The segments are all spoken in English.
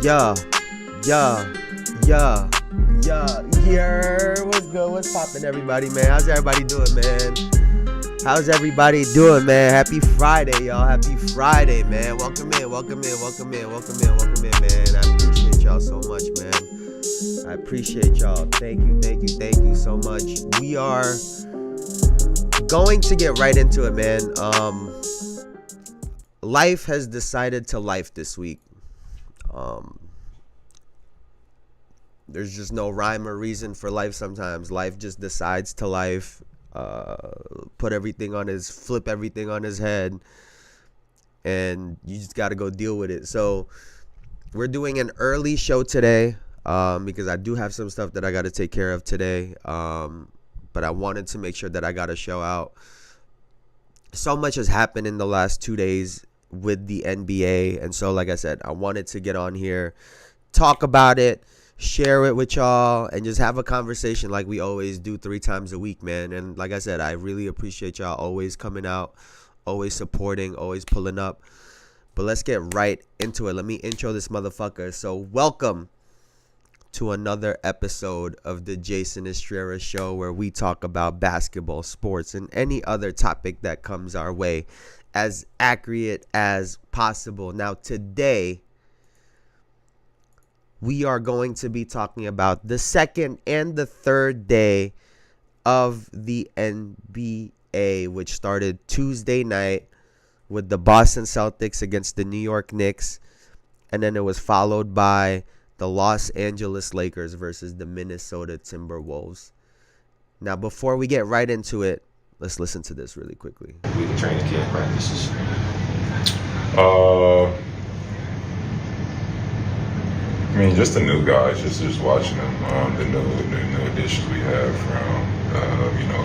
Yeah, yeah, yeah, yeah. What's good? What's poppin', everybody, man? How's everybody doing, man? How's everybody doing, man? Happy Friday, y'all. Happy Friday, man. Welcome in, man. I appreciate y'all so much, man. I appreciate y'all. Thank you so much. We are going to get right into it, man. Life has decided to life this week. There's just no rhyme or reason for life sometimes. Life just decides to life, flip everything on his head, and you just got to go deal with it. So we're doing an early show today because I do have some stuff that I got to take care of today, but I wanted to make sure that I got a show out. So much has happened in the last 2 days with the NBA, and so like I said, I wanted to get on here, talk about it, share it with y'all, and just have a conversation like we always do 3 times a week, man. And like I said, I really appreciate y'all always coming out, always supporting, always pulling up. But let's get right into it. Let me intro this motherfucker. So welcome to another episode of the Jayson Estrera Show, where we talk about basketball, sports, and any other topic that comes our way as accurate as possible. Now today, we are going to be talking about the second and the third day of the NBA, which started Tuesday night with the Boston Celtics against the New York Knicks. And then it was followed by the Los Angeles Lakers versus the Minnesota Timberwolves. Now, before we get right into it, let's listen to this really quickly. We can train the kid practices. I mean, just the new guys, just watching them, the new additions we have from,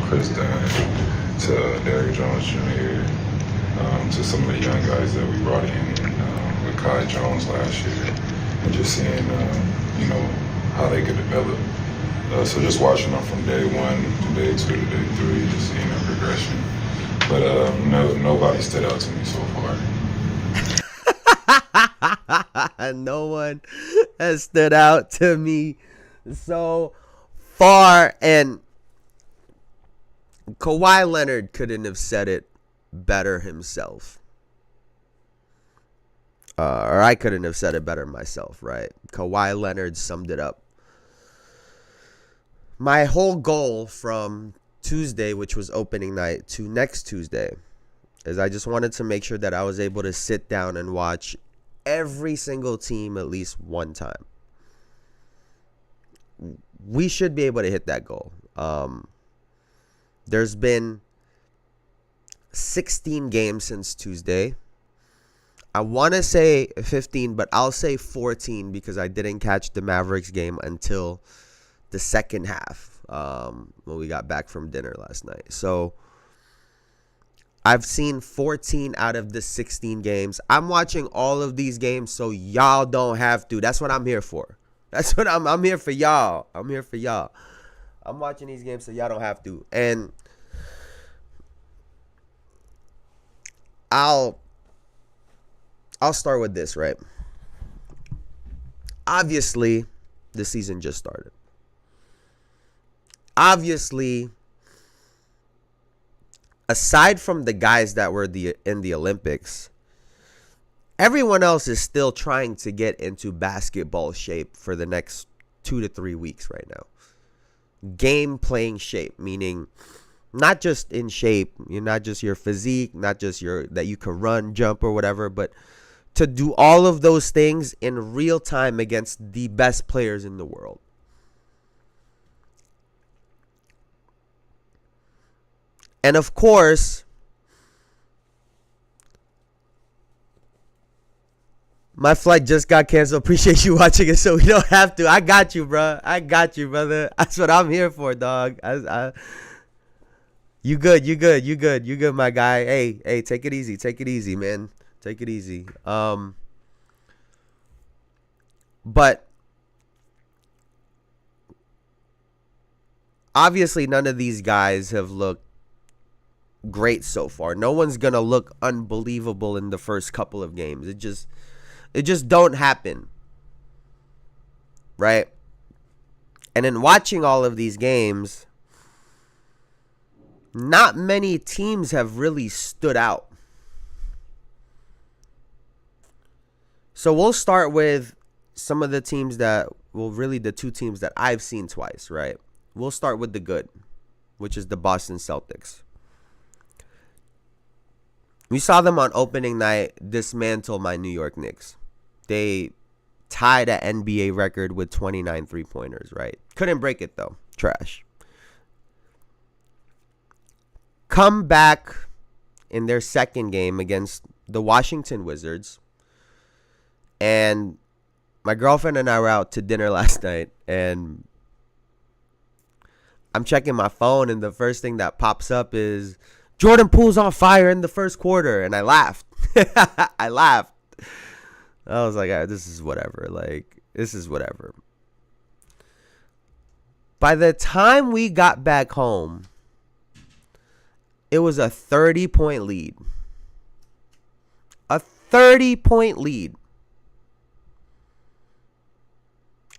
Chris Dunn to Derrick Jones Jr., to some of the young guys that we brought in with Kai Jones last year, and just seeing, how they could develop. So just watching them from day 1 to day 2 to day 3, just seeing their progression. But nobody stood out to me so far. No one has stood out to me so far, and Kawhi Leonard couldn't have said it better himself, or I couldn't have said it better myself, right? Kawhi Leonard summed it up. My whole goal from Tuesday, which was opening night, to next Tuesday is I just wanted to make sure that I was able to sit down and watch every single team at least one time. We should be able to hit that goal. There's been 16 games since Tuesday. I want to say 15, but I'll say 14 because I didn't catch the Mavericks game until the second half when we got back from dinner last night. So I've seen 14 out of the 16 games. I'm watching all of these games so y'all don't have to. That's what I'm here for. That's what I'm here for y'all. I'm here for y'all. I'm watching these games so y'all don't have to. And I'll start with this, right? Obviously, the season just started. Obviously, aside from the guys that were in the Olympics, everyone else is still trying to get into basketball shape for the next 2 to 3 weeks right now. Game playing shape, meaning not just in shape, not just your physique, not just that you can run, jump, or whatever, but to do all of those things in real time against the best players in the world. And of course, my flight just got canceled. Appreciate you watching it so we don't have to. I got you, bro. I got you, brother. That's what I'm here for, dog. You good, my guy. Hey, take it easy, man. Take it easy. But obviously none of these guys have looked great so far. No one's gonna look unbelievable in the first couple of games. It just don't happen. right? And in watching all of these games, not many teams have really stood out. So we'll start with some of the teams that, well, really the two teams that I've seen twice, right? We'll start with the good, which is the Boston Celtics. We saw them on opening night dismantle my New York Knicks. They tied an NBA record with 29 three-pointers, right? Couldn't break it, though. Trash. Come back in their second game against the Washington Wizards. And my girlfriend and I were out to dinner last night, and I'm checking my phone, and the first thing that pops up is Jordan Poole's on fire in the first quarter, and I laughed. I laughed. I was like, this is whatever. Like, this is whatever. By the time we got back home, it was a 30-point lead. A 30-point lead.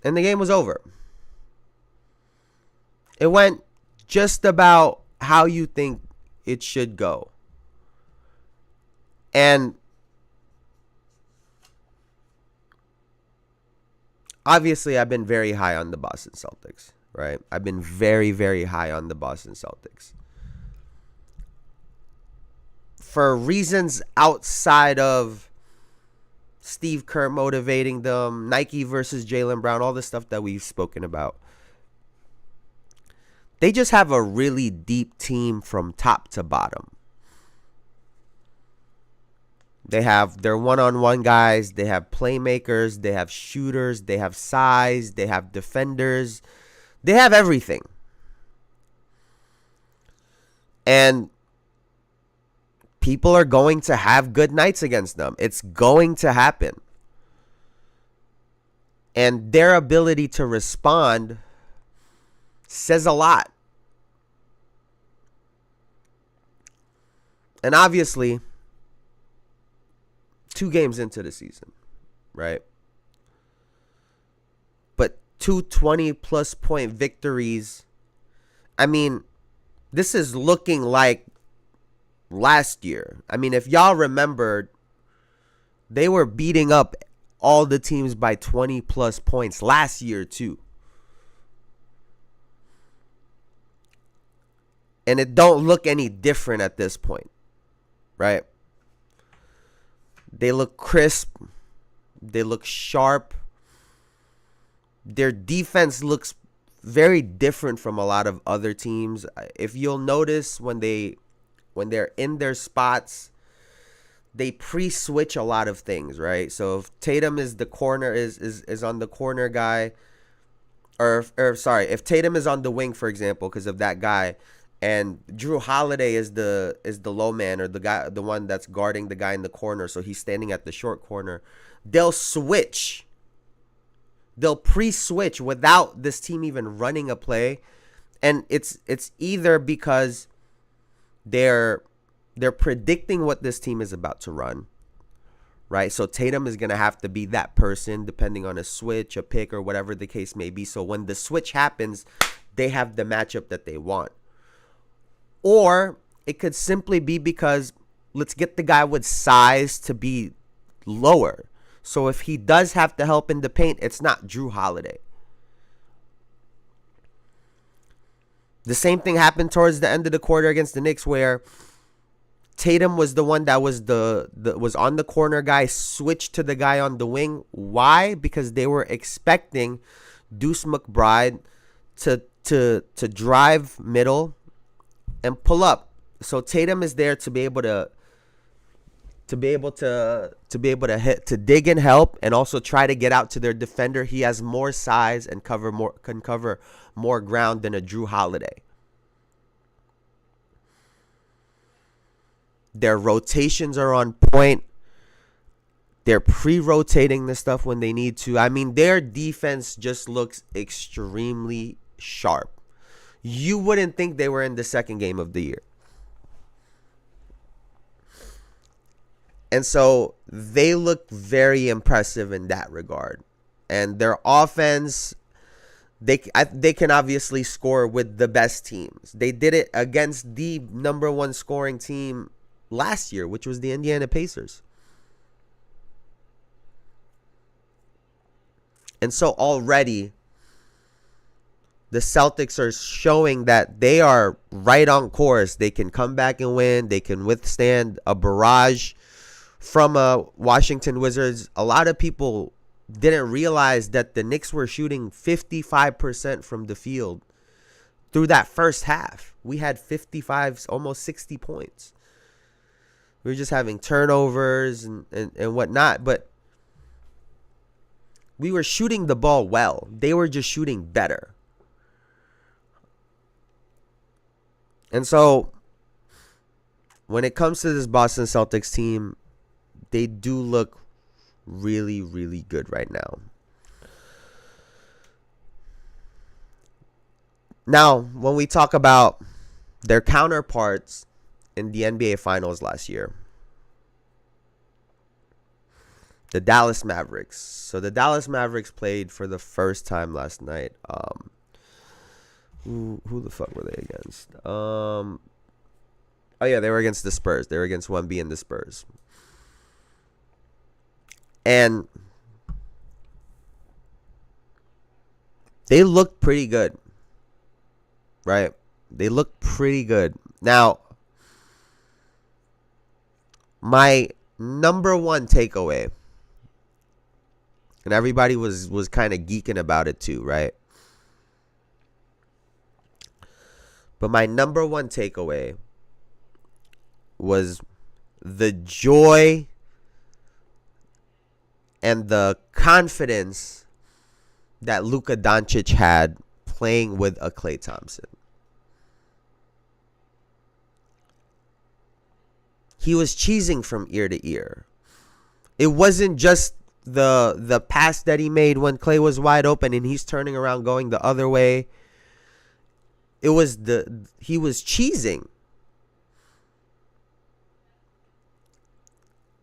And the game was over. It went just about how you think it should go. And obviously, I've been very high on the Boston Celtics, right? I've been very, very high on the Boston Celtics. For reasons outside of Steve Kerr motivating them, Nike versus Jaylen Brown, all the stuff that we've spoken about. They just have a really deep team from top to bottom. They have their one-on-one guys. They have playmakers. They have shooters. They have size. They have defenders. They have everything. And people are going to have good nights against them. It's going to happen. And their ability to respond says a lot. And obviously, 2 games into the season, right? But 2 20-plus point victories. I mean, this is looking like last year. I mean, if y'all remembered, they were beating up all the teams by 20-plus points last year, too. And it don't look any different at this point, right? They look crisp. They look sharp. Their defense looks very different from a lot of other teams. If you'll notice, when they're in their spots, they pre-switch a lot of things, right? So if Tatum is the corner is on the corner guy, or if Tatum is on the wing, for example, because of that guy, and Drew Holiday is the low man, or the one that's guarding the guy in the corner, so he's standing at the short corner, they'll switch. They'll pre-switch without this team even running a play. And it's either because they're predicting what this team is about to run, right? So Tatum is going to have to be that person depending on a switch, a pick, or whatever the case may be. So when the switch happens, they have the matchup that they want. Or it could simply be because let's get the guy with size to be lower. So if he does have to help in the paint, it's not Drew Holiday. The same thing happened towards the end of the quarter against the Knicks, where Tatum was the one that was was on the corner guy, switched to the guy on the wing. Why? Because they were expecting Deuce McBride to drive middle and pull up. So Tatum is there to be able to hit, to dig and help, and also try to get out to their defender. He has more size and can cover more ground than a Drew Holiday. Their rotations are on point. They're pre-rotating the stuff when they need to. I mean, their defense just looks extremely sharp. You wouldn't think they were in the second game of the year. And so they look very impressive in that regard. And their offense, they can obviously score with the best teams. They did it against the number one scoring team last year, which was the Indiana Pacers. And so already the Celtics are showing that they are right on course. They can come back and win. They can withstand a barrage from Washington Wizards. A lot of people didn't realize that the Knicks were shooting 55% from the field through that first half. We had 55, almost 60 points. We were just having turnovers and whatnot, but we were shooting the ball well. They were just shooting better. And so when it comes to this Boston Celtics team, they do look really, really good right now. Now, when we talk about their counterparts in the NBA Finals last year, the Dallas Mavericks. So the Dallas Mavericks played for the first time last night. Who the fuck were they against? Oh yeah, they were against the Spurs. They were against 1B and the Spurs. And they looked pretty good. Right? They looked pretty good. Now, my number one takeaway, and everybody was kind of geeking about it too, right? But my number one takeaway was the joy and the confidence that Luka Doncic had playing with a Klay Thompson. He was cheesing from ear to ear. It wasn't just the pass that he made when Klay was wide open and he's turning around going the other way. It was he was cheesing.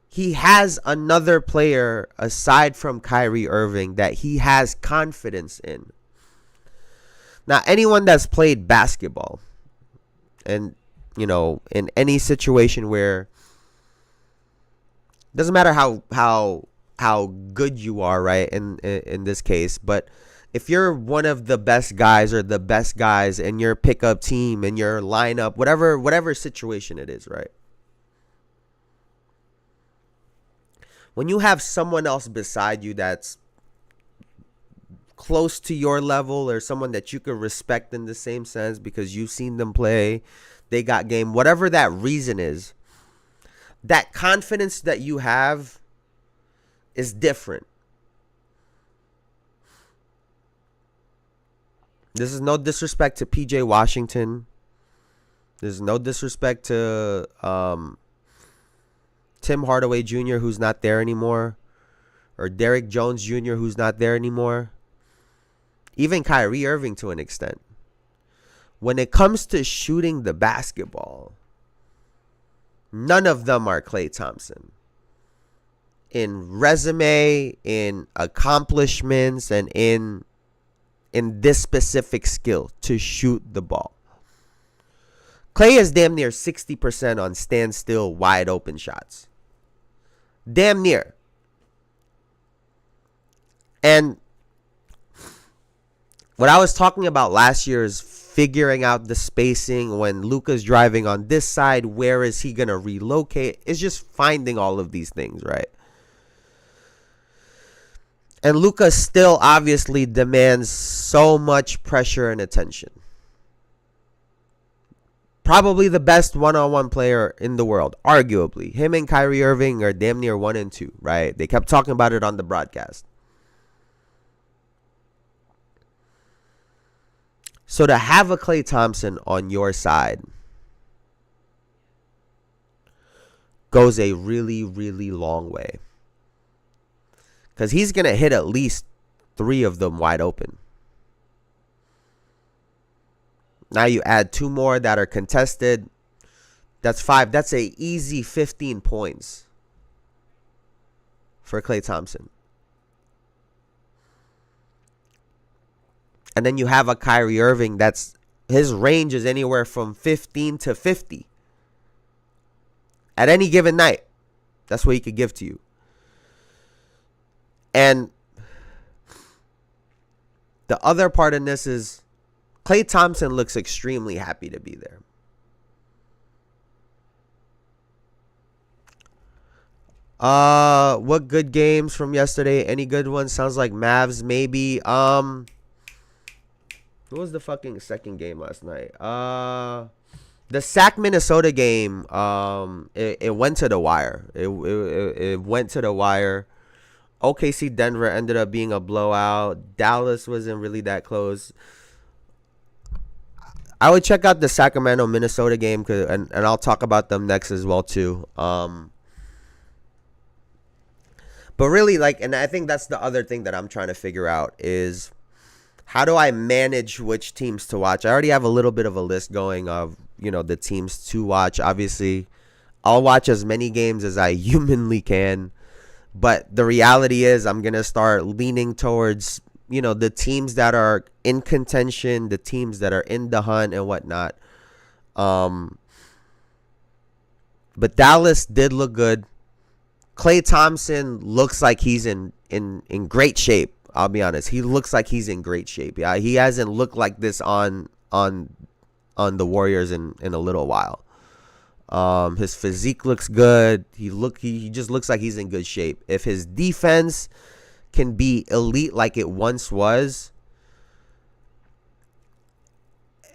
He has another player aside from Kyrie Irving that he has confidence in. Now, anyone that's played basketball and, you know, in any situation where doesn't matter how good you are, right, in this case, but if you're one of the best guys or the best guys in your pickup team, in your lineup, whatever situation it is, right? When you have someone else beside you that's close to your level or someone that you could respect in the same sense because you've seen them play, they got game, whatever that reason is, that confidence that you have is different. This is no disrespect to PJ Washington. There's no disrespect to Tim Hardaway Jr., who's not there anymore, or Derrick Jones Jr., who's not there anymore. Even Kyrie Irving to an extent. When it comes to shooting the basketball, none of them are Klay Thompson. In resume, in accomplishments, and in this specific skill to shoot the ball. Klay is damn near 60% on standstill, wide open shots. Damn near. And what I was talking about last year is figuring out the spacing when Luka's driving on this side. Where is he going to relocate? It's just finding all of these things, right? And Luka still obviously demands so much pressure and attention. Probably the best one-on-one player in the world, arguably. Him and Kyrie Irving are damn near 1 and 2, right? They kept talking about it on the broadcast. So to have a Klay Thompson on your side goes a really, really long way. Because he's going to hit at least 3 of them wide open. Now you add 2 more that are contested. That's 5. That's a easy 15 points for Klay Thompson. And then you have a Kyrie Irving that's his range is anywhere from 15 to 50 at any given night. That's what he could give to you. And the other part in this is Klay Thompson looks extremely happy to be there. What good games from yesterday? Any good ones? Sounds like Mavs maybe. What was the fucking second game last night? The Sac Minnesota game. It went to the wire. It went to the wire. OKC Denver ended up being a blowout. Dallas wasn't really that close. I would check out the Sacramento Minnesota game, and I'll talk about them next as well too. But really, and I think that's the other thing that I'm trying to figure out is how do I manage which teams to watch? I already have a little bit of a list going of, the teams to watch. Obviously, I'll watch as many games as I humanly can. But the reality is I'm going to start leaning towards, the teams that are in contention, the teams that are in the hunt and whatnot. But Dallas did look good. Klay Thompson looks like he's in great shape. I'll be honest. He looks like he's in great shape. Yeah, he hasn't looked like this on the Warriors in a little while. His physique looks good. He just looks like he's in good shape. If his defense can be elite like it once was,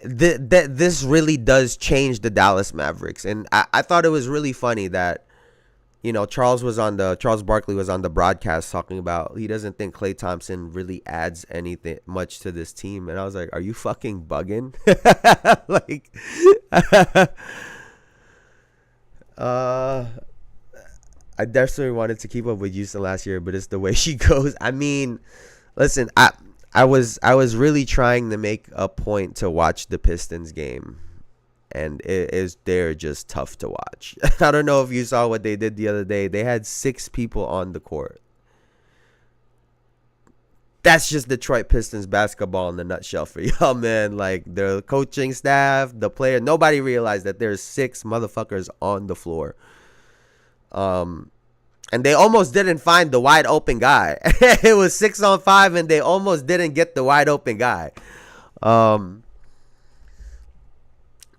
this really does change the Dallas Mavericks. And I thought it was really funny that Charles Barkley was on the broadcast talking about he doesn't think Klay Thompson really adds anything much to this team. And I was like, are you fucking bugging? I definitely wanted to keep up with Houston last year, but it's the way she goes. I mean, listen, I was really trying to make a point to watch the Pistons game. And they're just tough to watch. I don't know if you saw what they did the other day. They had 6 people on the court. That's just Detroit Pistons basketball in a nutshell for y'all, man. The coaching staff, the player, nobody realized that there's 6 motherfuckers on the floor. And they almost didn't find the wide open guy. It was 6-on-5, and they almost didn't get the wide open guy.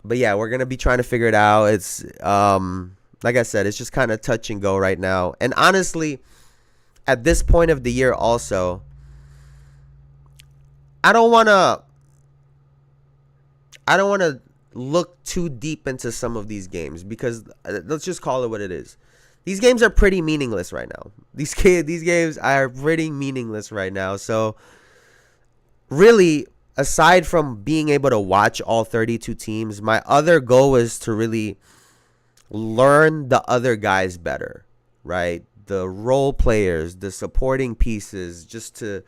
But yeah, we're going to be trying to figure it out. It's, like I said, it's just kind of touch and go right now. And honestly, at this point of the year also, I don't want to look too deep into some of these games because let's just call it what it is. These games are pretty meaningless right now. These games are pretty meaningless right now. So really, aside from being able to watch all 32 teams, my other goal is to really learn the other guys better, right? The role players, the supporting pieces, just to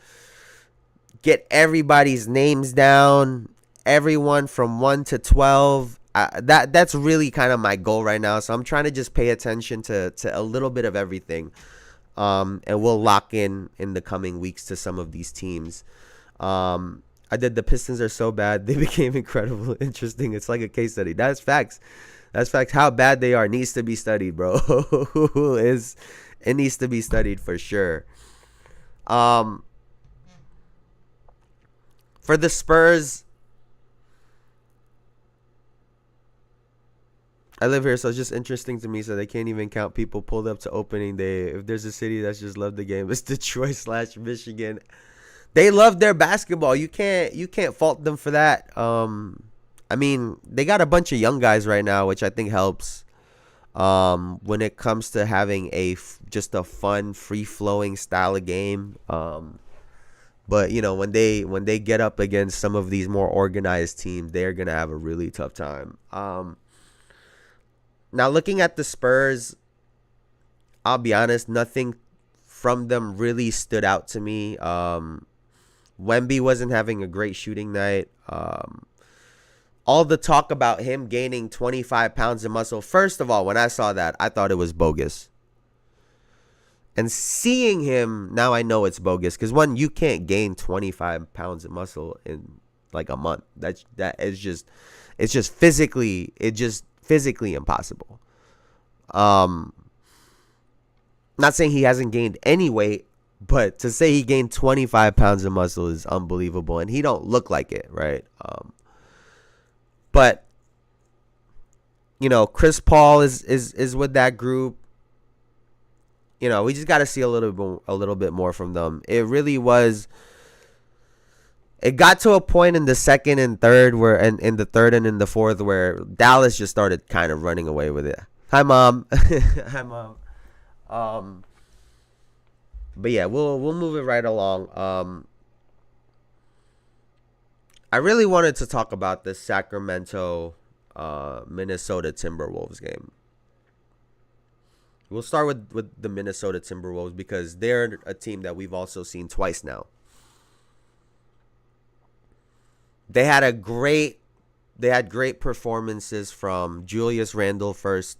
get everybody's names down, everyone from 1 to 12. That's really kind of my goal right now. So I'm trying to just pay attention to a little bit of everything. And we'll lock in the coming weeks to some of these teams. I did the Pistons are so bad they became incredible. Interesting. It's like a case study. That's facts. That's facts. How bad they are needs to be studied, bro. It needs to be studied for sure. For the Spurs, I live here, so it's just interesting to me. So they can't even count people pulled up to opening day. If there's a city that's just loved the game, it's Detroit/Michigan. They love their basketball. You can't fault them for that. I mean, they got a bunch of young guys right now, which I think helps. When it comes to having just a fun, free-flowing style of game. But when they get up against some of these more organized teams, they're gonna have a really tough time. Now looking at the Spurs, I'll be honest, nothing from them really stood out to me. Wemby wasn't having a great shooting night. All the talk about him gaining 25 pounds of muscle. First of all, when I saw that, I thought it was bogus. And seeing him, now I know it's bogus. Because one, you can't gain 25 pounds of muscle in like a month. It's just physically impossible. Not saying he hasn't gained any weight, but to say he gained 25 pounds of muscle is unbelievable. And he don't look like it, right? But, Chris Paul is with that group. We just got to see a little bit more from them. It really was. It got to a point in the second and third and in the third and in the fourth where Dallas just started kind of running away with it. Hi, Mom. Hi, Mom. But yeah, we'll move it right along. I really wanted to talk about the Sacramento Minnesota Timberwolves game. We'll start with the Minnesota Timberwolves because they're a team that we've also seen twice now. They had great performances from Julius Randle first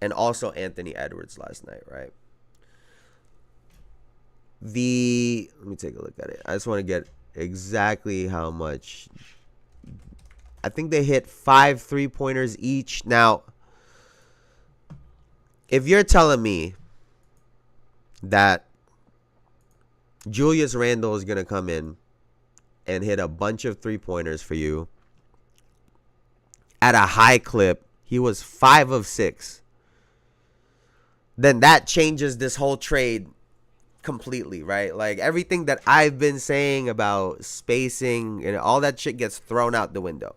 and also Anthony Edwards last night, right? Let me take a look at it. I just want to get exactly how much. I think they hit 5 3-pointers each. Now, if you're telling me that Julius Randle is going to come in and hit a bunch of 3-pointers for you at a high clip, he was 5 of 6, then that changes this whole trade completely, right? Like everything that I've been saying about spacing and all that shit gets thrown out the window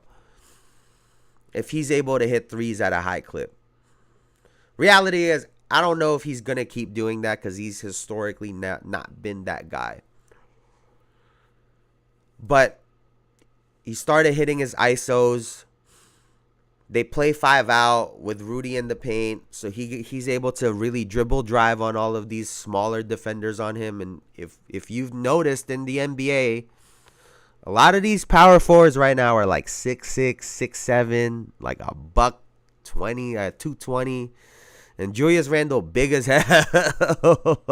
if he's able to hit threes at a high clip. Reality is, I don't know if he's going to keep doing that because he's historically not been that guy. But he started hitting his ISOs. They play 5 out with Rudy in the paint. So he's able to really dribble drive on all of these smaller defenders on him. And if you've noticed in the NBA, a lot of these power forwards right now are like 6'6", 6'7", like a buck 20, 220. And Julius Randle big as hell.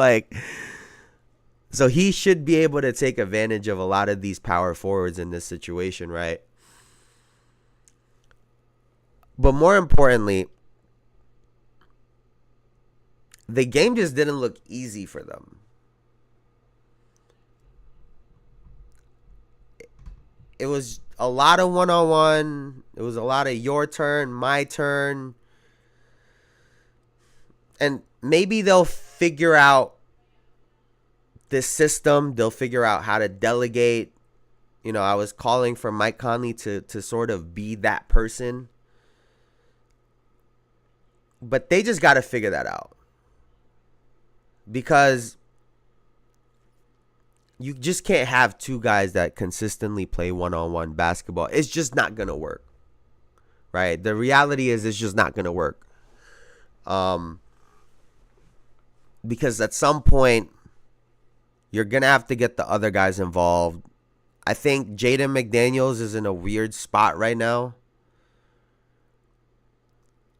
So he should be able to take advantage of a lot of these power forwards in this situation, right? But more importantly, the game just didn't look easy for them. It was a lot of one-on-one. It was a lot of your turn, my turn. And maybe they'll figure out this system. They'll figure out how to delegate. I was calling for Mike Conley to sort of be that person. But they just got to figure that out. Because you just can't have two guys that consistently play one-on-one basketball. It's just not going to work. Right? The reality is it's just not going to work. Because at some point, you're going to have to get the other guys involved. I think Jaden McDaniels is in a weird spot right now.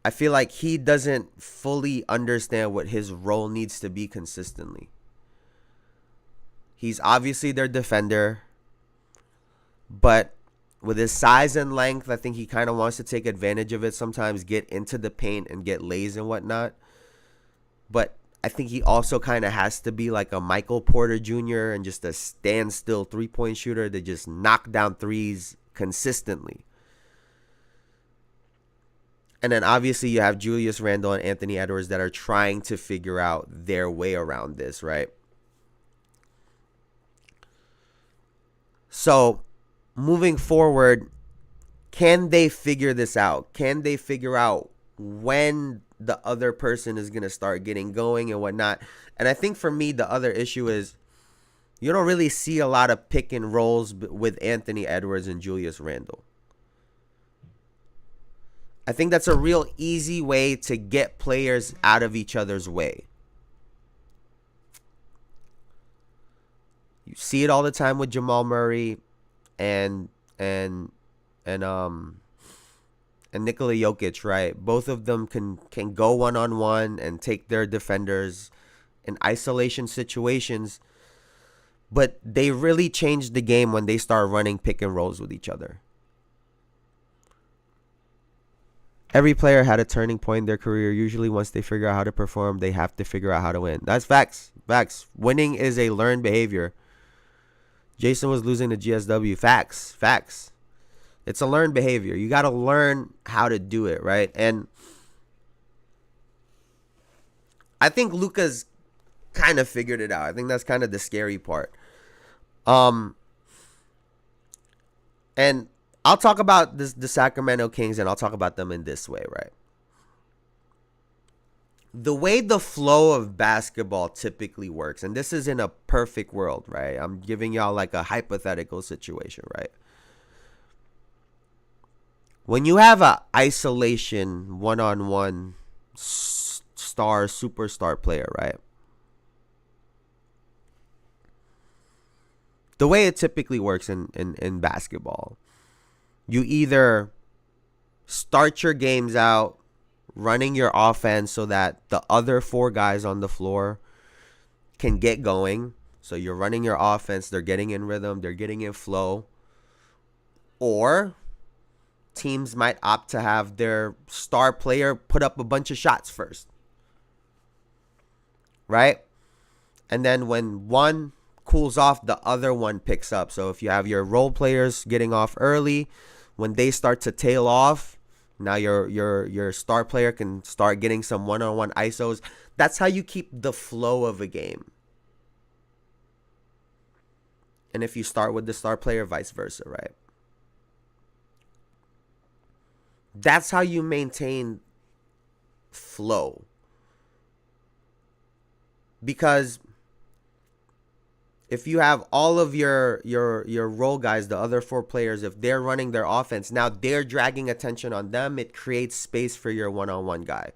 I feel like he doesn't fully understand what his role needs to be consistently. He's obviously their defender. But with his size and length, I think he kind of wants to take advantage of it sometimes, get into the paint and get lays and whatnot. But I think he also kind of has to be like a Michael Porter Jr. and just a standstill 3-point shooter that just knock down threes consistently. And then obviously you have Julius Randle and Anthony Edwards that are trying to figure out their way around this, right? So moving forward, can they figure this out? Can they figure out when the other person is going to start getting going and whatnot? And I think for me, the other issue is you don't really see a lot of pick and rolls with Anthony Edwards and Julius Randle. I think that's a real easy way to get players out of each other's way. You see it all the time with Jamal Murray and Nikola Jokic, right? Both of them can go one-on-one and take their defenders in isolation situations, but they really changed the game when they start running pick and rolls with each other. Every player had a turning point in their career. Usually once they figure out how to perform, they have to figure out how to win. That's facts. Facts. Winning is a learned behavior. Jayson was losing to GSW. Facts. Facts. It's a learned behavior. You got to learn how to do it, right? And I think Luka's kind of figured it out. I think that's kind of the scary part. And I'll talk about the Sacramento Kings, and I'll talk about them in this way, right? The way the flow of basketball typically works, and this is in a perfect world, right? I'm giving y'all like a hypothetical situation, right? When you have a isolation one-on-one superstar player, right? The way it typically works in basketball, you either start your games out running your offense so that the other four guys on the floor can get going. So you're running your offense, they're getting in rhythm, they're getting in flow. Or teams might opt to have their star player put up a bunch of shots first. Right? And then when one cools off, the other one picks up. So if you have your role players getting off early, when they start to tail off, now your star player can start getting some one-on-one ISOs. That's how you keep the flow of a game. And if you start with the star player, vice versa, right? That's how you maintain flow. Because if you have all of your role guys, the other four players, if they're running their offense, now they're dragging attention on them. It creates space for your one-on-one guy.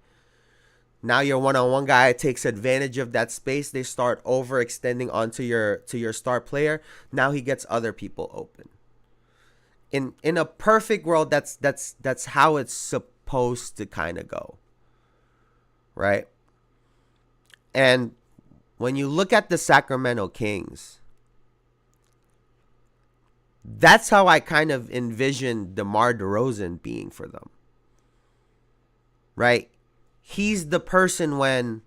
Now your one-on-one guy takes advantage of that space. They start overextending onto your star player. Now he gets other people open. In a perfect world, that's how it's supposed to kind of go. Right? And when you look at the Sacramento Kings, that's how I kind of envision DeMar DeRozan being for them. Right? He's the person when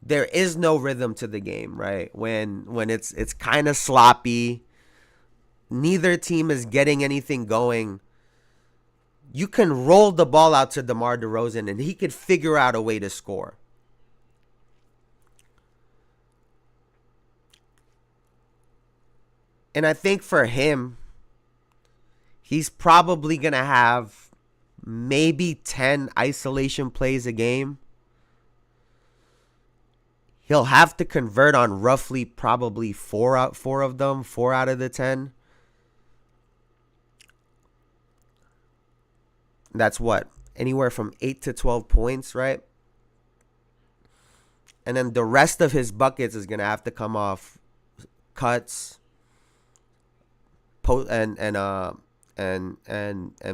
there is no rhythm to the game, right? When it's kind of sloppy, neither team is getting anything going. You can roll the ball out to DeMar DeRozan and he could figure out a way to score. And I think for him, he's probably going to have maybe 10 isolation plays a game. He'll have to convert on roughly probably four out of the 10. That's what? Anywhere from 8 to 12 points, right? And then the rest of his buckets is going to have to come off cuts, and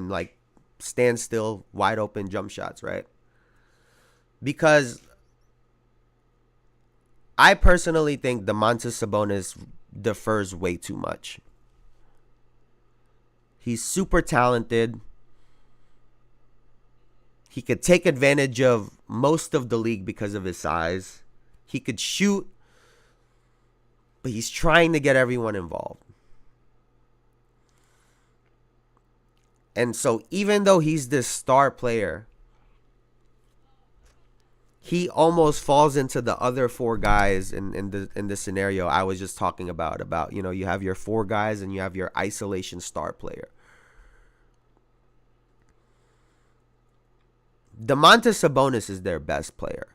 like stand still, wide open jump shots, right? Because I personally think Domantas Sabonis defers way too much. He's super talented. He could take advantage of most of the league because of his size. He could shoot, but he's trying to get everyone involved. And so even though he's this star player, he almost falls into the other four guys in the scenario I was just talking about, you know, you have your four guys and you have your isolation star player. Domantas Sabonis is their best player.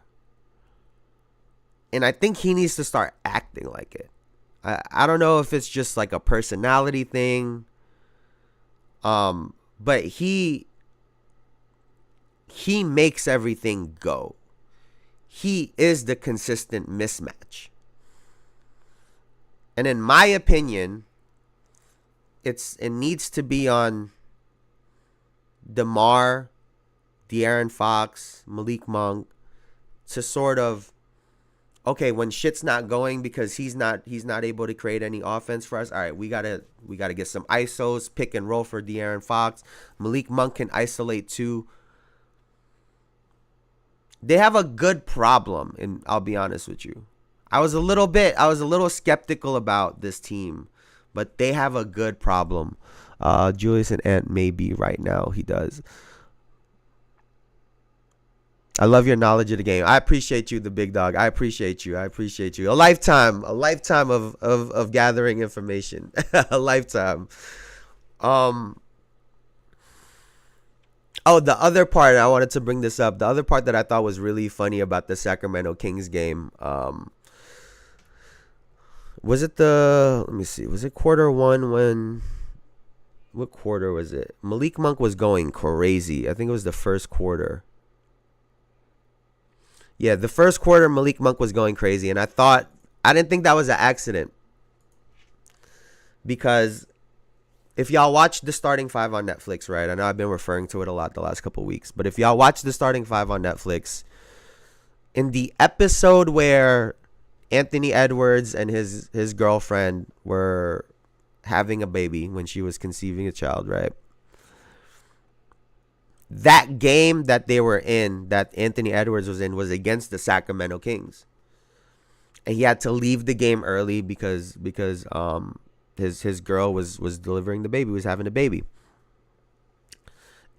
And I think he needs to start acting like it. I don't know if it's just like a personality thing. But he makes everything go. He is the consistent mismatch. And in my opinion, it needs to be on DeMar, De'Aaron Fox, Malik Monk to sort of, okay, when shit's not going because he's not able to create any offense for us. All right, we gotta get some ISOs, pick and roll for De'Aaron Fox. Malik Monk can isolate too. They have a good problem, and I'll be honest with you. I was a little skeptical about this team, but they have a good problem. Julius and Ant may be right now. He does. I love your knowledge of the game. I appreciate you, the big dog. I appreciate you. A lifetime of gathering information. A lifetime. Oh, the other part, I wanted to bring this up. The other part that I thought was really funny about the Sacramento Kings game. Was it let me see. Was it quarter one when, what quarter was it? Malik Monk was going crazy. I think it was the first quarter. Yeah, the first quarter, Malik Monk was going crazy. And I didn't think that was an accident. Because if y'all watch the starting five on Netflix, right? I know I've been referring to it a lot the last couple of weeks. But if y'all watch the starting five on Netflix, in the episode where Anthony Edwards and his girlfriend were having a baby when she was conceiving a child, right? That game that they were in, that Anthony Edwards was in, was against the Sacramento Kings. And he had to leave the game early because his girl was delivering the baby, was having a baby.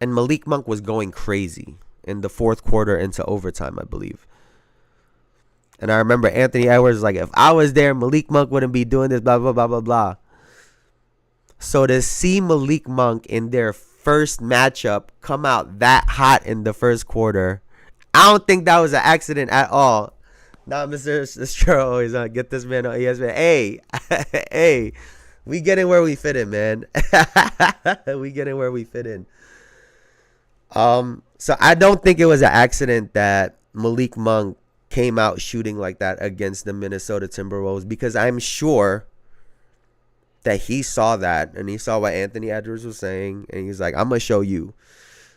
And Malik Monk was going crazy in the fourth quarter into overtime, I believe. And I remember Anthony Edwards was like, if I was there, Malik Monk wouldn't be doing this, blah, blah, blah, blah, blah. So to see Malik Monk in their first matchup come out that hot in the first quarter, I don't think that was an accident at all. Now, Mr. Estrera always get this man on ESPN. Hey, hey, we get in where we fit in, man. We get in where we fit in. So I don't think it was an accident that Malik Monk came out shooting like that against the Minnesota Timberwolves, because I'm sure that he saw that and he saw what Anthony Edwards was saying, and he's like, I'm going to show you.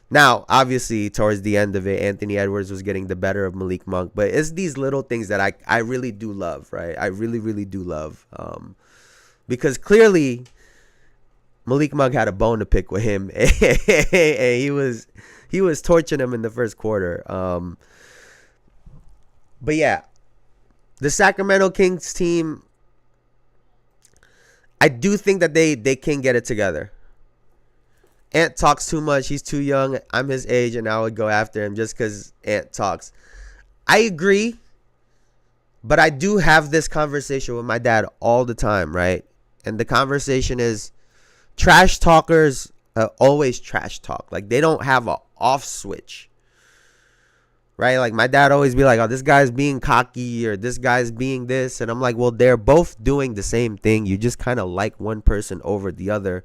Now, obviously, towards the end of it, Anthony Edwards was getting the better of Malik Monk, but it's these little things that I really do love, right? I really, really do love. Because clearly, Malik Monk had a bone to pick with him, and he was torching him in the first quarter. But yeah, the Sacramento Kings team, I do think that they can get it together. Ant talks too much. He's too young. I'm his age, and I would go after him just because Ant talks. I agree, but I do have this conversation with my dad all the time, right? And the conversation is, trash talkers always trash talk. Like, they don't have an off switch, right? Like, my dad always be like, oh, this guy's being cocky, or this guy's being this. And I'm like, well, they're both doing the same thing. You just kind of like one person over the other.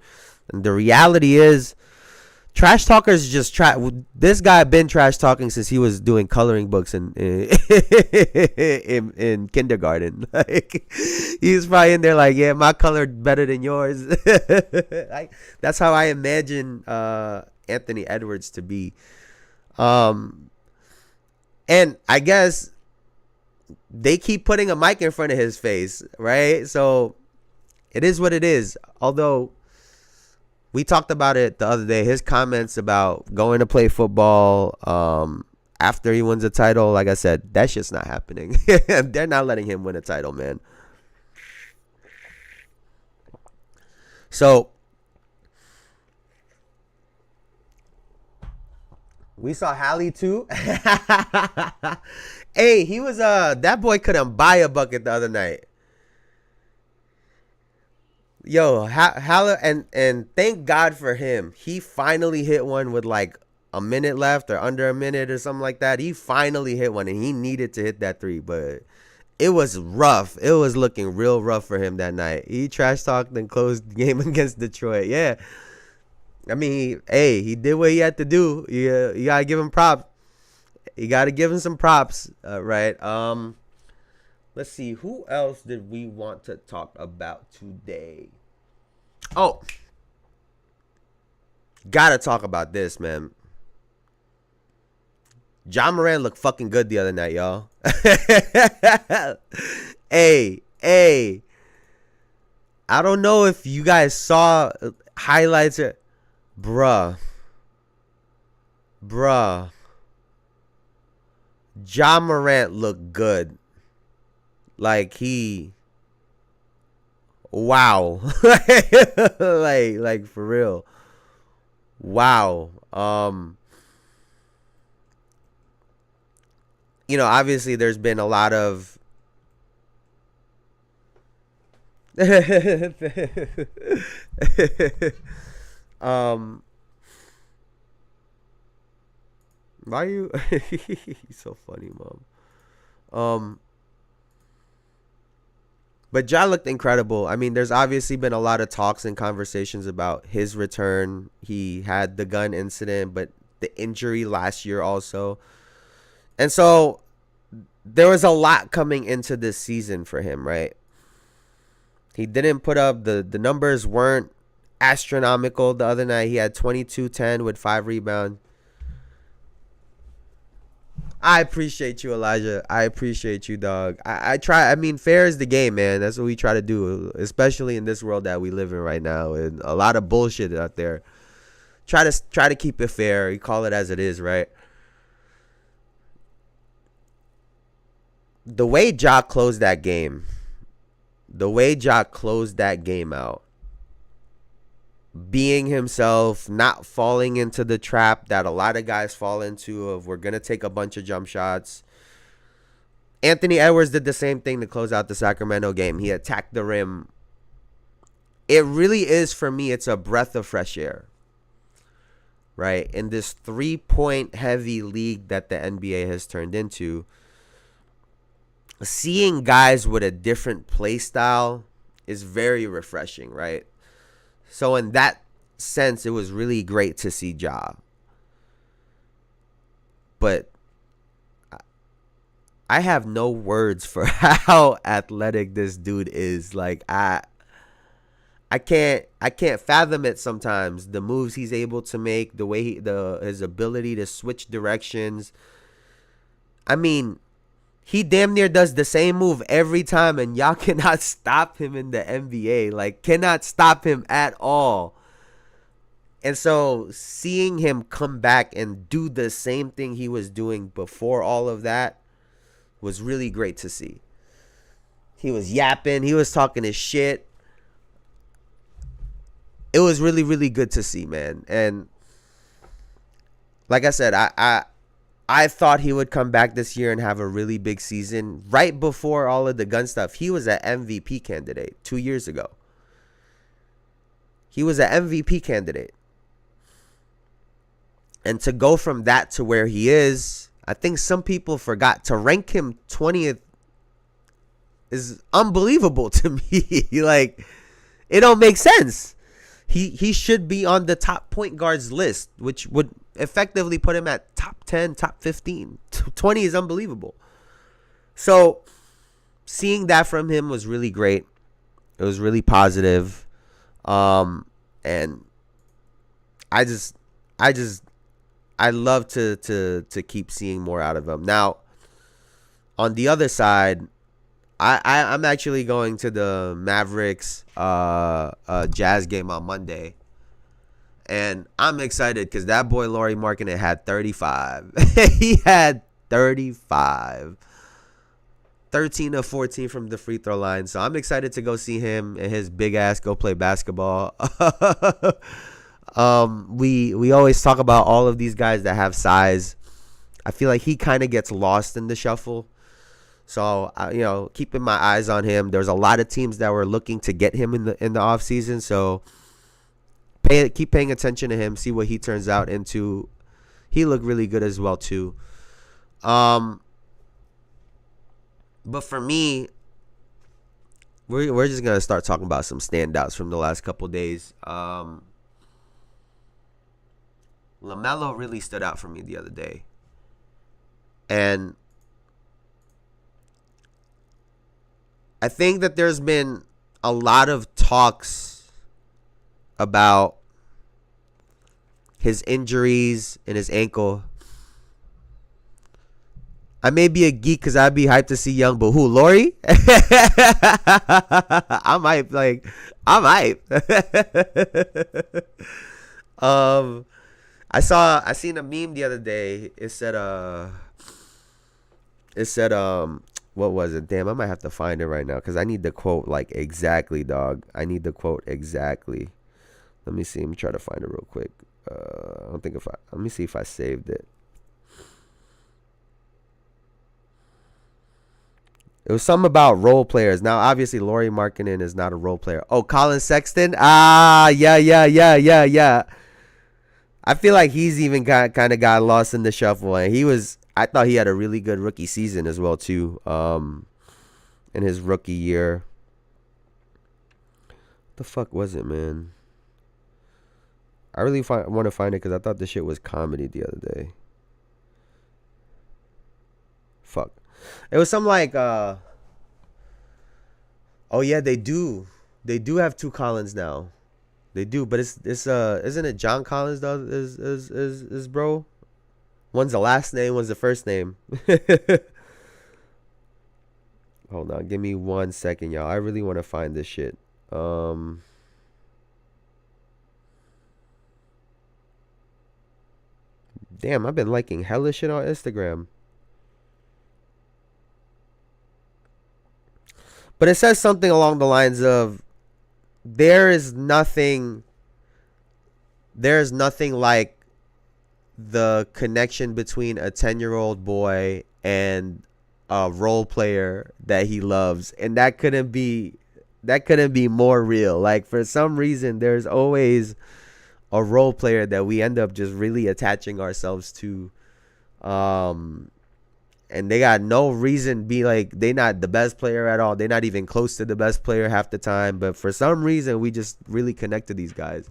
And the reality is, trash talkers just this guy been trash talking since he was doing coloring books in kindergarten. Like, he's probably in there like, yeah, my color better than yours. That's how I imagine Anthony Edwards to be. And I guess they keep putting a mic in front of his face, right? So it is what it is. Although we talked about it the other day, his comments about going to play football after he wins a title, like I said, that shit's not happening. They're not letting him win a title, man. So we saw Hallie too. Hey, he was that boy couldn't buy a bucket the other night. Yo, Halle, and thank God for him. He finally hit one with like a minute left or under a minute or something like that. He finally hit one, and he needed to hit that three, but it was rough. It was looking real rough for him that night. He trash talked and closed the game against Detroit. Yeah. I mean, he did what he had to do. You got to give him props. You got to give him some props, right? Let's see. Who else did we want to talk about today? Oh, got to talk about this, man. Ja Morant looked fucking good the other night, y'all. Hey, I don't know if you guys saw highlights. Bruh. Ja Morant looked good. Like wow. like for real. Wow. Obviously there's been a lot of um why are you He's so funny, mom. But Ja looked incredible. I mean, there's obviously been a lot of talks and conversations about his return. He had the gun incident, but the injury last year also. And so there was a lot coming into this season for him, right? He didn't put up the numbers weren't astronomical the other night. He had 22-10 with 5 rebounds. I appreciate you, Elijah. I appreciate you, dog. I try. I mean, fair is the game, man. That's what we try to do, especially in this world that we live in right now, and a lot of bullshit out there. Try to keep it fair. You call it as it is, right? The way Ja closed that game, out, being himself, not falling into the trap that a lot of guys fall into of we're going to take a bunch of jump shots. Anthony Edwards did the same thing to close out the Sacramento game. He attacked the rim. It really is, for me, it's a breath of fresh air, right? In this 3-point heavy league that the NBA has turned into, seeing guys with a different play style is very refreshing, right? So in that sense, it was really great to see Ja. But I have no words for how athletic this dude is. Like I can't fathom it sometimes. The moves he's able to make, the way his ability to switch directions. I mean, he damn near does the same move every time, and y'all cannot stop him in the NBA. Like, cannot stop him at all. And so, seeing him come back and do the same thing he was doing before all of that was really great to see. He was yapping. He was talking his shit. It was really, really good to see, man. And like I said, I thought he would come back this year and have a really big season. Right before all of the gun stuff, he was an MVP candidate 2 years ago. He was an MVP candidate. And to go from that to where he is, I think some people forgot to rank him 20th is unbelievable to me. Like, it don't make sense. He should be on the top point guards list, which would effectively put him at top 10, top 15. 20 is unbelievable. So seeing that from him was really great. It was really positive. And I love to keep seeing more out of him. Now, on the other side, I'm actually going to the Mavericks Jazz game on Monday. And I'm excited because that boy Lauri Markkanen had 35. He had 35. 13 of 14 from the free throw line. So I'm excited to go see him and his big ass go play basketball. We always talk about all of these guys that have size. I feel like he kind of gets lost in the shuffle. So, keeping my eyes on him. There's a lot of teams that were looking to get him in the offseason. So keep paying attention to him, see what he turns out into. He looked really good as well too. But for me, we're just gonna start talking about some standouts from the last couple days. LaMelo really stood out for me the other day, and I think that there's been a lot of talks about his injuries in his ankle. I may be a geek because I'd be hyped to see Young, but who, Lori? I'm hyped. Like, I'm hyped. um, I seen a meme the other day. It said, what was it? Damn, I might have to find it right now because I need the quote like exactly, dog. I need the quote exactly. Let me see. Let me try to find it real quick. I don't think if I. Let me see if I saved it. It was something about role players. Now, obviously, Laurie Markkinen is not a role player. Oh, Colin Sexton. Ah, yeah. I feel like he's even kind of got lost in the shuffle, and he was. I thought he had a really good rookie season as well too. In his rookie year. What the fuck was it, man? I really want to find it because I thought this shit was comedy the other day. Fuck. It was something like, oh yeah, they do. They do have two Collins now. They do, but it's isn't it John Collins though? Is bro? One's the last name, one's the first name. Hold on, give me 1 second, y'all. I really want to find this shit. Damn, I've been liking hella shit on Instagram. But it says something along the lines of there is nothing like the connection between a 10-year-old boy and a role player that he loves, and that couldn't be more real. Like, for some reason there's always a role player that we end up just really attaching ourselves to, and they got no reason be like they not the best player at all. They're not even close to the best player half the time, but for some reason we just really connect to these guys.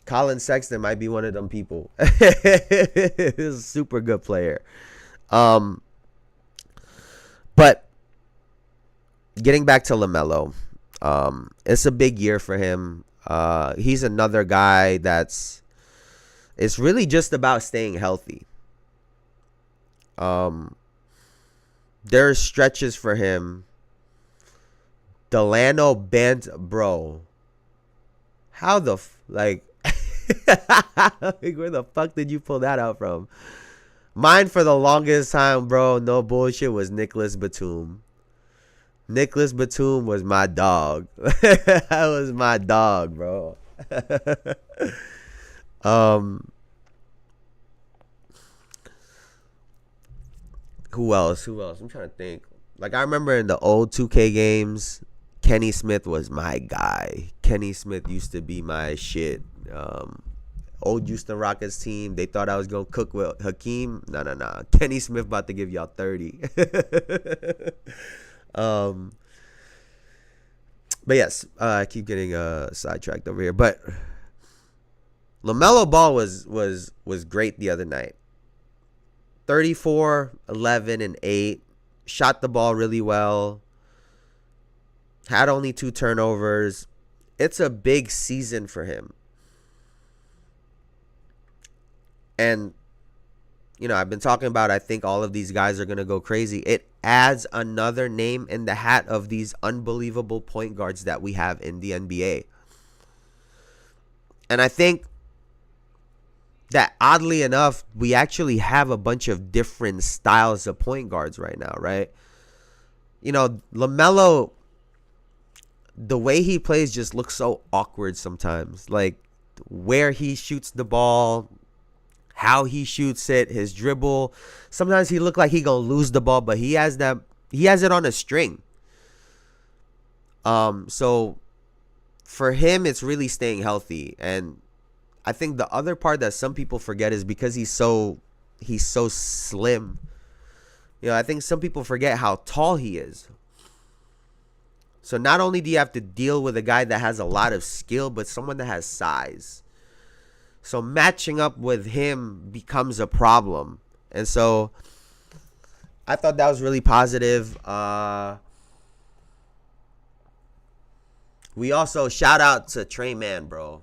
Colin Sexton might be one of them people. He's a super good player. But getting back to LaMelo, it's a big year for him. He's another guy it's really just about staying healthy. There's stretches for him. Delano Bent, bro. How the like where the fuck did you pull that out from? Mine for the longest time, bro, no bullshit, was Nicholas Batum. Nicholas Batum was my dog. That was my dog, bro. Who else? I'm trying to think. Like, I remember in the old 2K games, Kenny Smith was my guy. Kenny Smith used to be my shit. Old Houston Rockets team, they thought I was going to cook with Hakeem. Nah. Kenny Smith about to give y'all 30. But yes, I keep getting sidetracked over here. But LaMelo Ball was great the other night. 34, 11, and 8. Shot the ball really well. Had only 2 turnovers. It's a big season for him. And, I've been talking about, I think all of these guys are going to go crazy. It adds another name in the hat of these unbelievable point guards that we have in the NBA. And I think that, oddly enough, we actually have a bunch of different styles of point guards right now, right? LaMelo, the way he plays just looks so awkward sometimes. Like, where he shoots the ball, how he shoots it, his dribble. Sometimes he look like he gonna lose the ball, but he has it on a string. So for him, it's really staying healthy. And I think the other part that some people forget is because he's so slim. I think some people forget how tall he is. So not only do you have to deal with a guy that has a lot of skill, but someone that has size. So matching up with him becomes a problem. And so I thought that was really positive. We also shout out to Trey Mann, bro.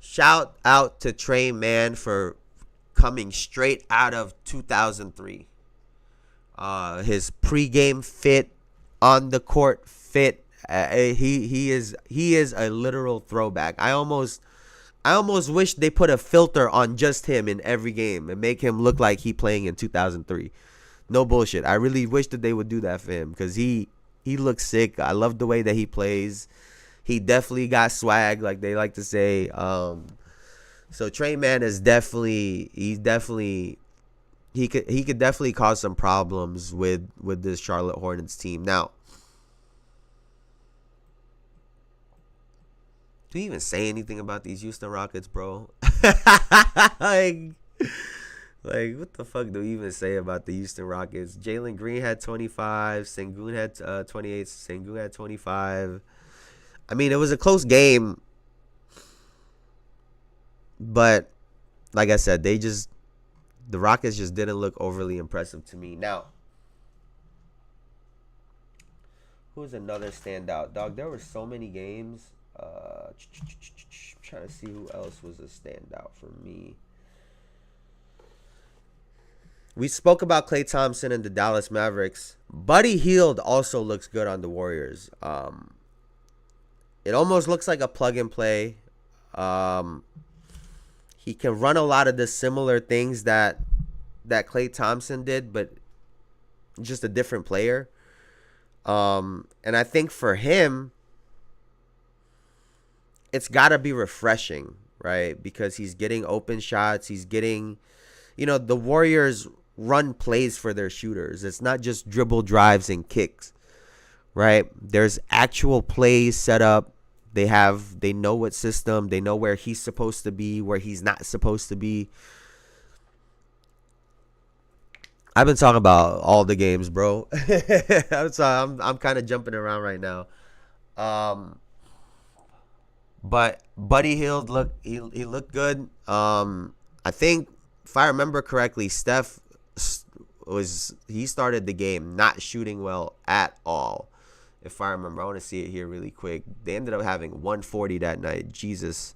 Shout out to Trey Mann for coming straight out of 2003. His pregame fit, on the court fit. He is a literal throwback. I almost wish they put a filter on just him in every game and make him look like he playing in 2003. No bullshit. I really wish that they would do that for him because he looks sick. I love the way that he plays. He definitely got swag, like they like to say. So Trey Man is definitely he could definitely cause some problems with this Charlotte Hornets team. Now, do you even say anything about these Houston Rockets, bro? Like, what the fuck do we even say about the Houston Rockets? Jalen Green had 25. Sengun had 28. Sengun had 25. I mean, it was a close game. But, like I said, the Rockets just didn't look overly impressive to me. Now, who's another standout? Dog, there were so many games. Trying to see who else was a standout for me. We spoke about Klay Thompson and the Dallas Mavericks. Buddy Hield also looks good on the Warriors. It almost looks like a plug and play. He can run a lot of the similar things that Klay Thompson did, but just a different player. And I think for him, it's got to be refreshing, right? Because he's getting open shots. He's getting, the Warriors run plays for their shooters. It's not just dribble drives and kicks, right? There's actual plays set up. They know what system. They know where he's supposed to be, where he's not supposed to be. I've been talking about all the games, bro. I'm sorry. I'm kind of jumping around right now. But Buddy Hield he looked good. I think if I remember correctly, Steph started the game not shooting well at all. If I remember, I want to see it here really quick. They ended up having 140 that night. Jesus.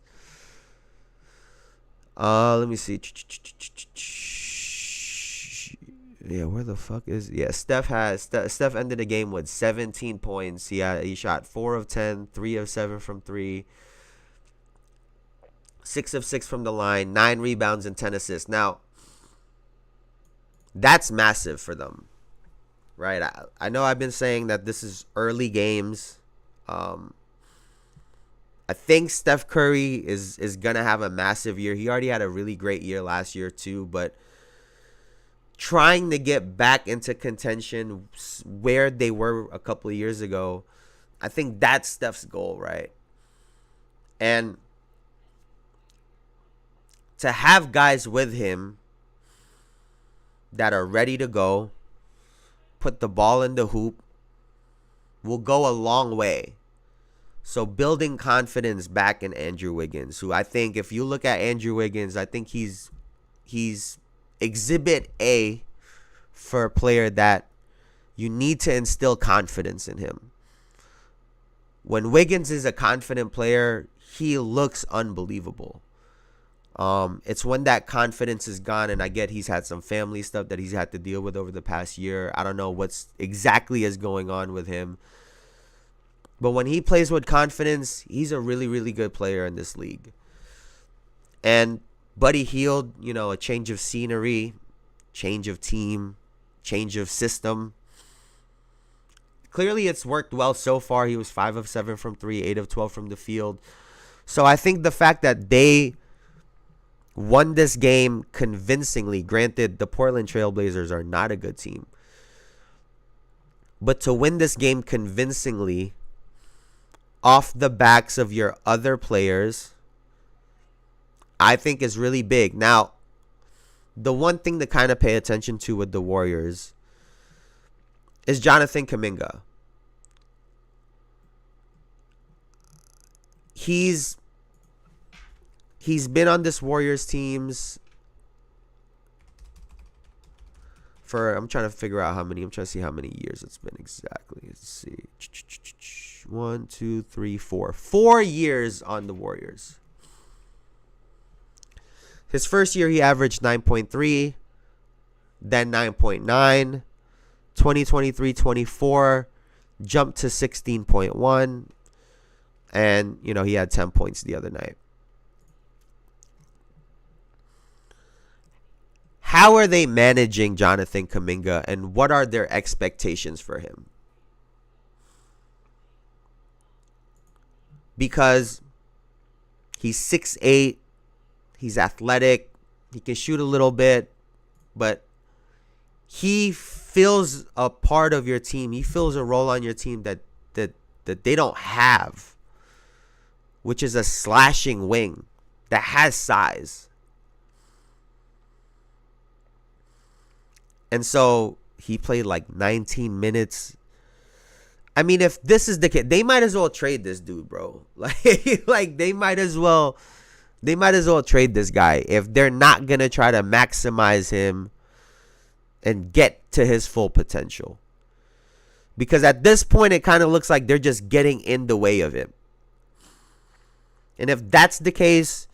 Let me see. Yeah, where the fuck is? Yeah, Steph ended the game with 17 points. He shot 4 of 10, 3 of 7 from 3. 6 of 6 from the line, 9 rebounds and 10 assists. Now, that's massive for them, right? I know I've been saying that this is early games. I think Steph Curry is going to have a massive year. He already had a really great year last year too, but trying to get back into contention where they were a couple of years ago, I think that's Steph's goal, right? And to have guys with him that are ready to go, put the ball in the hoop, will go a long way. So building confidence back in Andrew Wiggins, who I think if you look at Andrew Wiggins, I think he's exhibit A for a player that you need to instill confidence in him. When Wiggins is a confident player, he looks unbelievable. It's when that confidence is gone, and I get he's had some family stuff that he's had to deal with over the past year. I don't know what's exactly is going on with him. But when he plays with confidence, he's a really, really good player in this league. And Buddy Hield, a change of scenery, change of team, change of system. Clearly, it's worked well so far. He was 5 of 7 from 3, 8 of 12 from the field. So I think the fact that they won this game convincingly, granted, the Portland Trailblazers are not a good team, but to win this game convincingly off the backs of your other players, I think is really big. Now, the one thing to kind of pay attention to with the Warriors is Jonathan Kuminga. He's been on this Warriors teams for, I'm trying to figure out I'm trying to see how many years it's been exactly. Let's see. 1, 2, 3, 4. 4 years on the Warriors. His first year, he averaged 9.3, then 9.9. 2023-24 jumped to 16.1. And, he had 10 points the other night. How are they managing Jonathan Kuminga, and what are their expectations for him? Because he's 6'8", he's athletic, he can shoot a little bit, but he fills a part of your team. He fills a role on your team that they don't have, which is a slashing wing that has size. And so he played like 19 minutes. I mean, if this is the case, they might as well trade this dude, bro. Like they might as well trade this guy if they're not gonna try to maximize him and get to his full potential. Because at this point, it kind of looks like they're just getting in the way of him. And if that's the case,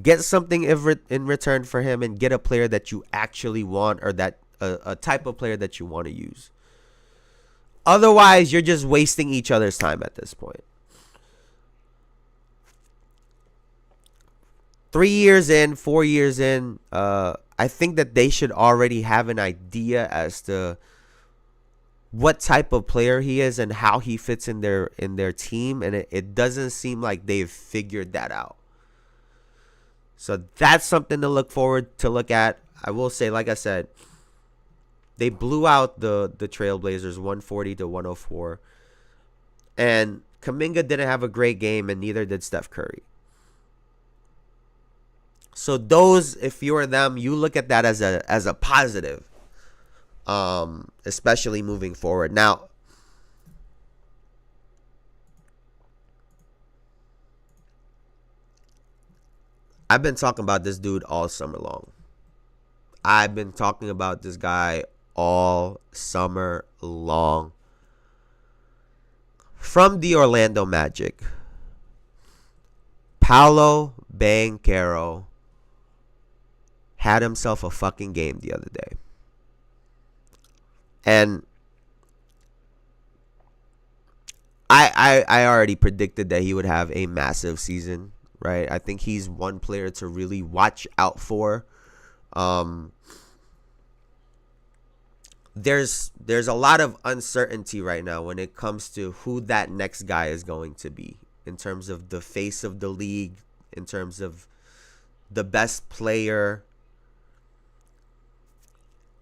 get something in return for him and get a player that you actually want, or that a type of player that you want to use. Otherwise, you're just wasting each other's time at this point. 3 years in, 4 years in, I think that they should already have an idea as to what type of player he is and how he fits in their team, and it doesn't seem like they've figured that out. So that's something to look at. I will say, like I said, they blew out the Trailblazers 140-104, and Kuminga didn't have a great game, and neither did Steph Curry. So those, if you're them, you look at that as a positive, especially moving forward. Now, I've been talking about this dude all summer long. I've been talking about this guy all summer long. From the Orlando Magic, Paolo Banchero had himself a fucking game the other day. And I already predicted that he would have a massive season, right? I think he's one player to really watch out for. There's a lot of uncertainty right now when it comes to who that next guy is going to be, in terms of the face of the league, in terms of the best player.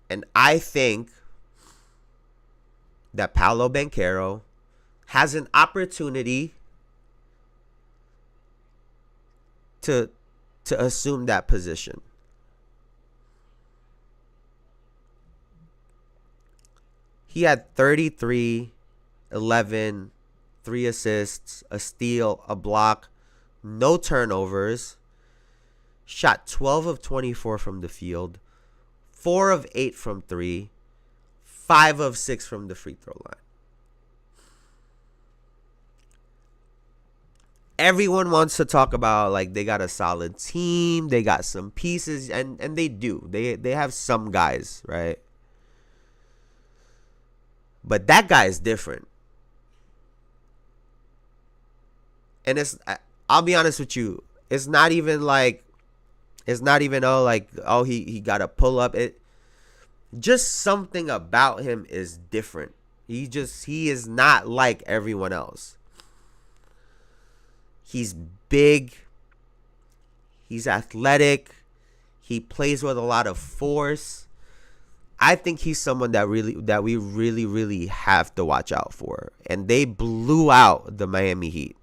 And I think that Paolo Banchero has an opportunity to assume that position. He had 33, 11, 3 assists, a steal, a block, no turnovers, shot 12 of 24 from the field, 4 of 8 from 3, 5 of 6 from the free throw line. Everyone wants to talk about, like, they got a solid team, they got some pieces, and they do. They have some guys, right? But that guy is different. And I'll be honest with you, it's not even he got to pull up. Just something about him is different. He is not like everyone else. He's big. He's athletic. He plays with a lot of force. I think he's someone that we really have to watch out for. And they blew out the Miami Heat.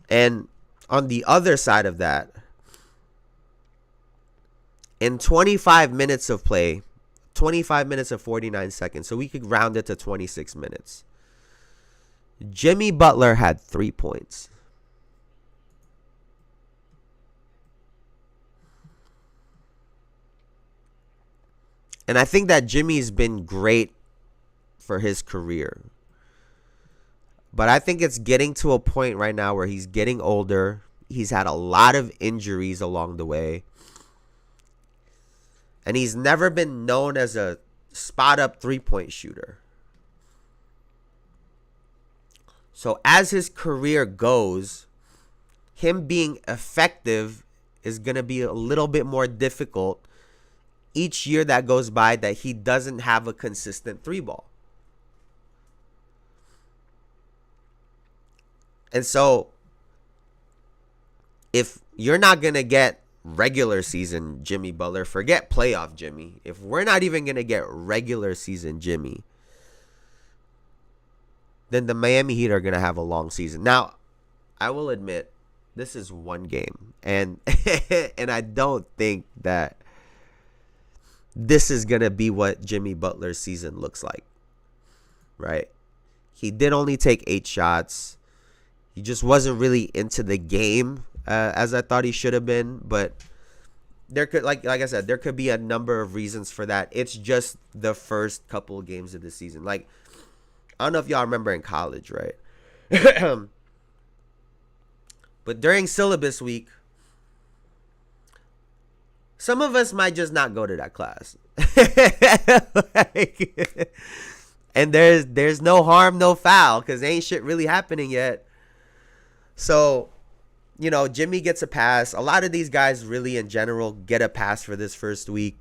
And on the other side of that, in 25 minutes of play, 25 minutes and 49 seconds, so we could round it to 26 minutes, Jimmy Butler had 3 points. And I think that Jimmy's been great for his career. But I think it's getting to a point right now where he's getting older. He's had a lot of injuries along the way. And he's never been known as a spot-up three-point shooter. So as his career goes, him being effective is going to be a little bit more difficult each year that goes by that he doesn't have a consistent three ball. And so if you're not going to get regular season Jimmy Butler, forget playoff Jimmy. If we're not even going to get regular season Jimmy, then the Miami Heat are going to have a long season. Now, I will admit, this is one game. And and I don't think that this is going to be what Jimmy Butler's season looks like. Right? He did only take 8 shots. He just wasn't really into the game as I thought he should have been. But there could, like I said, there could be a number of reasons for that. It's just the first couple of games of the season. Like, I don't know if y'all remember in college, right? But during syllabus week, some of us might just not go to that class. And there's no harm, no foul, because ain't shit really happening yet. So, you know, Jimmy gets a pass. A lot of these guys really in general get a pass for this first week.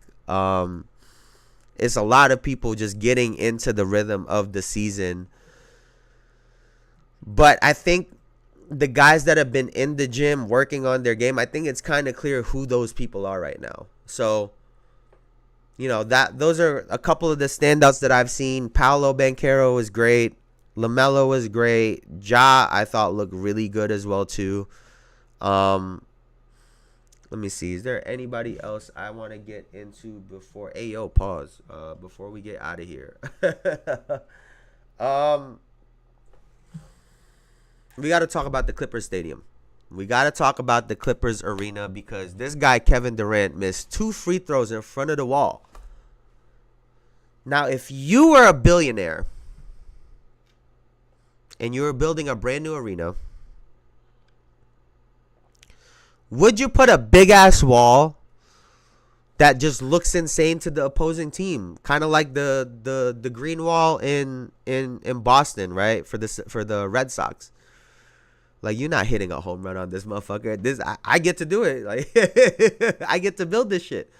It's a lot of people just getting into the rhythm of the season. But I think the guys that have been in the gym working on their game, I think it's kind of clear who those people are right now. So, you know, those are a couple of the standouts that I've seen. Paolo Banchero was great. LaMelo was great. Ja, I thought, looked really good as well, too. Let me see. Is there anybody else I want to get into before? Hey, yo, pause. Before we get out of here. We got to talk about the Clippers Stadium. We got to talk about the Clippers Arena because this guy, Kevin Durant, missed 2 free throws in front of the wall. Now, if you were a billionaire and you were building a brand new arena, would you put a big-ass wall that just looks insane to the opposing team? Kind of like the green wall in Boston, right? For the Red Sox. Like, you're not hitting a home run on this motherfucker. I get to do it. Like, I get to build this shit.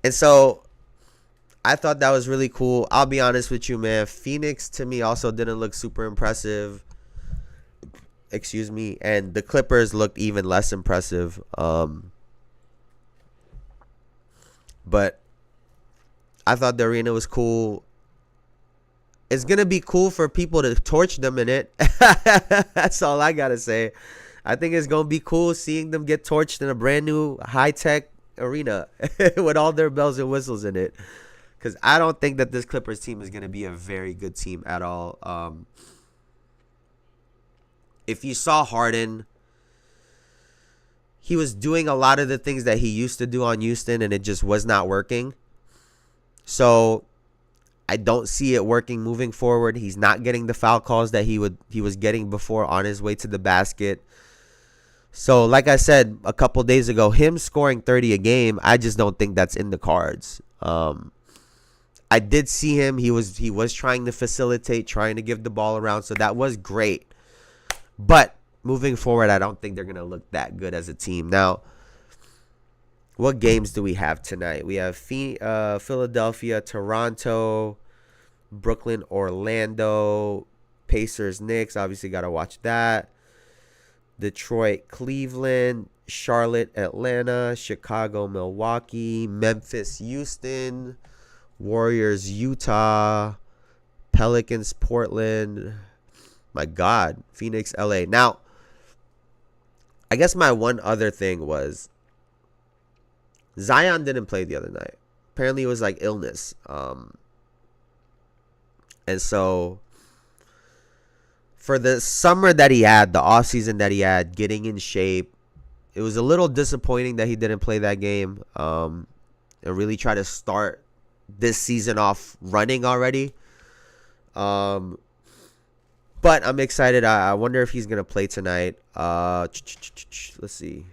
And so I thought that was really cool. I'll be honest with you, man. Phoenix, to me, also didn't look super impressive. Excuse me. And the Clippers looked even less impressive. But I thought the arena was cool. It's going to be cool for people to torch them in it. That's all I got to say. I think it's going to be cool seeing them get torched in a brand new high-tech arena with all their bells and whistles in it. Because I don't think that this Clippers team is going to be a very good team at all. If you saw Harden, he was doing a lot of the things that he used to do on Houston, and it just was not working. So I don't see it working moving forward. He's not getting the foul calls that he was getting before on his way to the basket. So, like I said a couple days ago, him scoring 30 a game, I just don't think that's in the cards. I did see him. He was trying to facilitate, trying to give the ball around, so that was great. But moving forward, I don't think they're going to look that good as a team. Now, what games do we have tonight? We have Philadelphia, Toronto, Brooklyn, Orlando, Pacers, Knicks. Obviously, got to watch that. Detroit, Cleveland, Charlotte, Atlanta, Chicago, Milwaukee, Memphis, Houston, Warriors, Utah, Pelicans, Portland. My God, Phoenix, LA. Now, I guess my one other thing was Zion didn't play the other night. Apparently it was like illness. And so for the summer that he had, the offseason that he had, getting in shape, it was a little disappointing that he didn't play that game and really try to start this season off running already. But But I'm excited. I wonder if he's gonna play tonight. Let's see.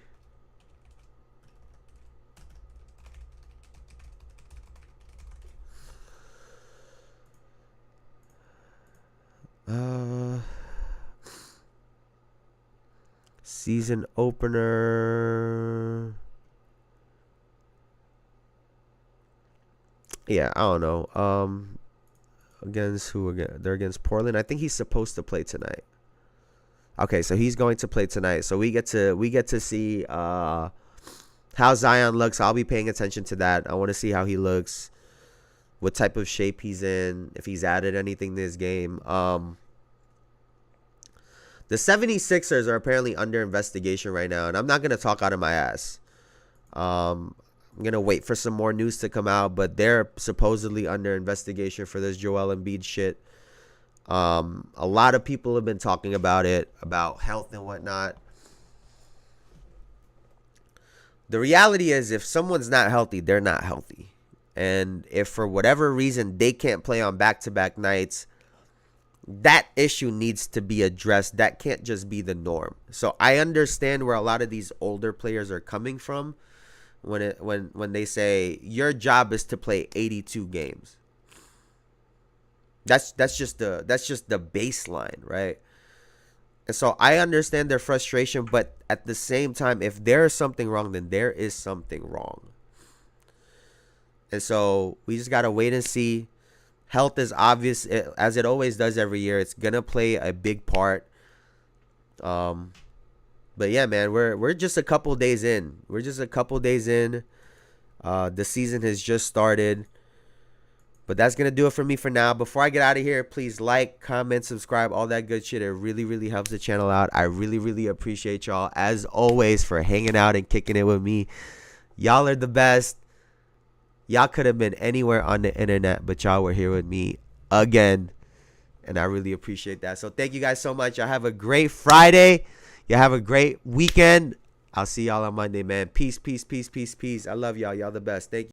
Season opener. Yeah, I don't know. Against who again? They're against Portland. I think he's supposed to play tonight. Okay, so he's going to play tonight. So we get to see how Zion looks. I'll be paying attention to that. I want to see how he looks, what type of shape he's in, if he's added anything to his game. The 76ers are apparently under investigation right now, and I'm not going to talk out of my ass. I'm going to wait for some more news to come out, but they're supposedly under investigation for this Joel Embiid shit. A lot of people have been talking about it, about health and whatnot. The reality is, if someone's not healthy, they're not healthy. And if for whatever reason they can't play on back-to-back nights, that issue needs to be addressed. That can't just be the norm. So I understand where a lot of these older players are coming from when they say your job is to play 82 games. That's just the baseline, right? And so I understand their frustration, but at the same time, if there is something wrong, then there is something wrong. And so we just gotta wait and see. Health is obvious, as it always does every year. It's gonna play a big part. But yeah, man, we're just a couple days in. The season has just started. But that's gonna do it for me for now. Before I get out of here, please like, comment, subscribe, all that good shit. It really, really helps the channel out. I really, really appreciate y'all, as always, for hanging out and kicking it with me. Y'all are the best. Y'all could have been anywhere on the internet, but y'all were here with me again. And I really appreciate that. So thank you guys so much. Y'all have a great Friday. Y'all have a great weekend. I'll see y'all on Monday, man. Peace, peace, peace, peace, peace. I love y'all. Y'all the best. Thank you.